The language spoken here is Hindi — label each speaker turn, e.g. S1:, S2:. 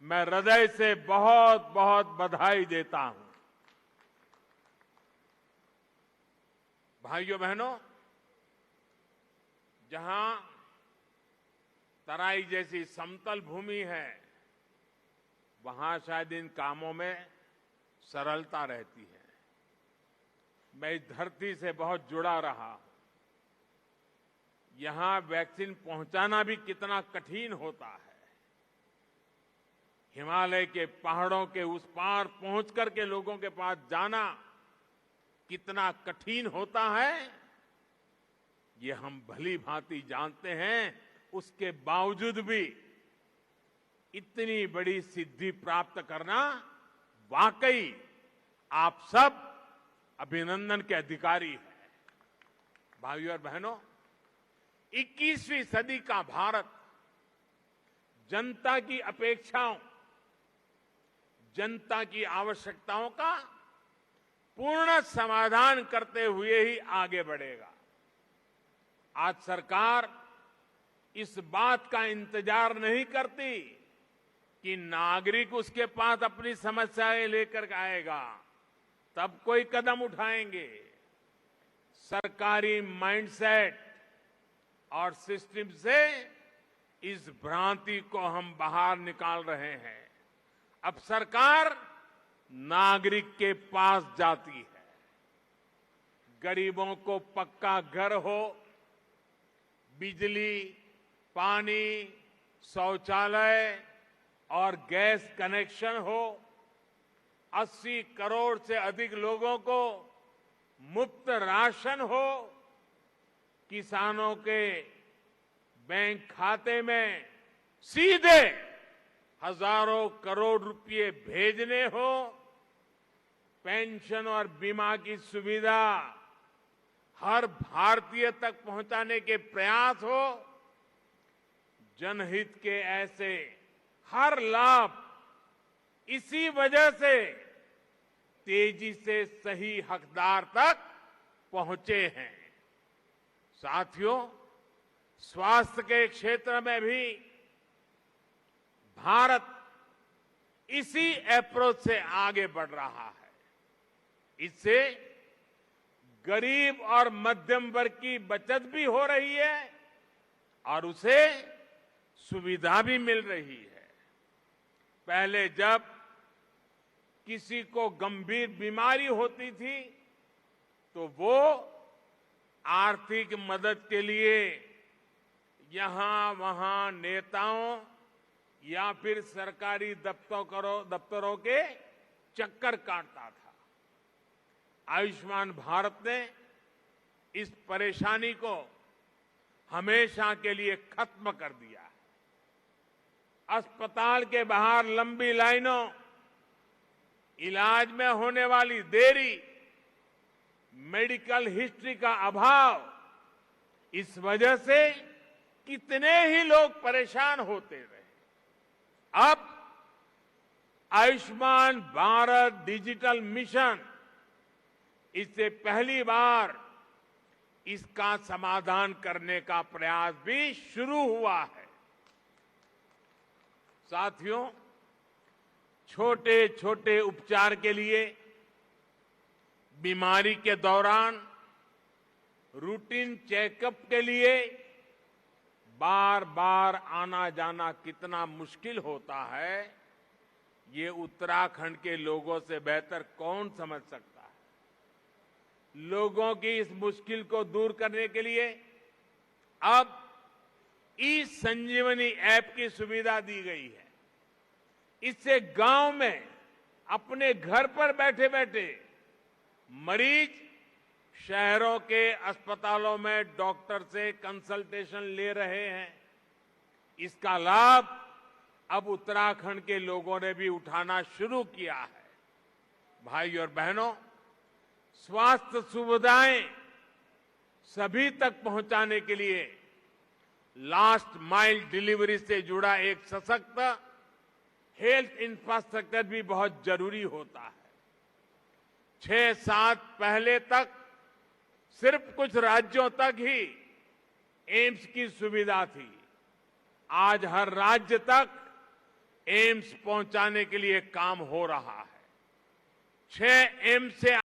S1: मैं हृदय से बहुत बहुत बधाई देता हूं। भाइयों बहनों, जहां तराई जैसी समतल भूमि है, वहां शायद इन कामों में सरलता रहती है। मैं इस धरती से बहुत जुड़ा रहा। यहां वैक्सीन पहुंचाना भी कितना कठिन होता है। हिमालय के पहाड़ों के उस पार पहुंच करके लोगों के पास जाना कितना कठिन होता है, ये हम भली भांति जानते हैं। उसके बावजूद भी इतनी बड़ी सिद्धि प्राप्त करना वाकई आप सब अभिनंदन के अधिकारी हैं। भाइयों और बहनों, 21वीं सदी का भारत जनता की अपेक्षाओं, जनता की आवश्यकताओं का पूर्ण समाधान करते हुए ही आगे बढ़ेगा। आज सरकार इस बात का इंतजार नहीं करती कि नागरिक उसके पास अपनी समस्याएं लेकर आएगा तब कोई कदम उठाएंगे। सरकारी माइंडसेट और सिस्टम से इस भ्रांति को हम बाहर निकाल रहे हैं। अब सरकार नागरिक के पास जाती है। गरीबों को पक्का घर हो, बिजली, पानी, शौचालय और गैस कनेक्शन हो, 80 करोड़ से अधिक लोगों को मुफ्त राशन हो, किसानों के बैंक खाते में सीधे हजारों करोड़ रुपए भेजने हो, पेंशन और बीमा की सुविधा हर भारतीय तक पहुंचाने के प्रयास हो, जनहित के ऐसे हर लाभ इसी वजह से तेजी से सही हकदार तक पहुंचे हैं। साथियों, स्वास्थ्य के क्षेत्र में भी भारत इसी अप्रोच से आगे बढ़ रहा है। इससे गरीब और मध्यम वर्ग की बचत भी हो रही है और उसे सुविधा भी मिल रही है। पहले जब किसी को गंभीर बीमारी होती थी तो वो आर्थिक मदद के लिए यहां वहां नेताओं या फिर सरकारी दफ्तरों के चक्कर काटता था। आयुष्मान भारत ने इस परेशानी को हमेशा के लिए खत्म कर दिया है। अस्पताल के बाहर लंबी लाइनों, इलाज में होने वाली देरी, मेडिकल हिस्ट्री का अभाव, इस वजह से कितने ही लोग परेशान होते रहे। अब आयुष्मान भारत डिजिटल मिशन, इससे पहली बार इसका समाधान करने का प्रयास भी शुरू हुआ है। साथियों, छोटे छोटे उपचार के लिए बीमारी के दौरान रूटीन चेकअप के लिए बार बार आना जाना कितना मुश्किल होता है, ये उत्तराखंड के लोगों से बेहतर कौन समझ सकता है। लोगों की इस मुश्किल को दूर करने के लिए अब ई संजीवनी ऐप की सुविधा दी गई है। इससे गांव में अपने घर पर बैठे बैठे मरीज शहरों के अस्पतालों में डॉक्टर से कंसल्टेशन ले रहे हैं। इसका लाभ अब उत्तराखंड के लोगों ने भी उठाना शुरू किया है। भाई और बहनों, स्वास्थ्य सुविधाएं सभी तक पहुंचाने के लिए लास्ट माइल डिलीवरी से जुड़ा एक सशक्त हेल्थ इंफ्रास्ट्रक्चर भी बहुत जरूरी होता है। 6-7 पहले तक सिर्फ कुछ राज्यों तक ही एम्स की सुविधा थी। आज हर राज्य तक एम्स पहुंचाने के लिए काम हो रहा है। 6 एम्स से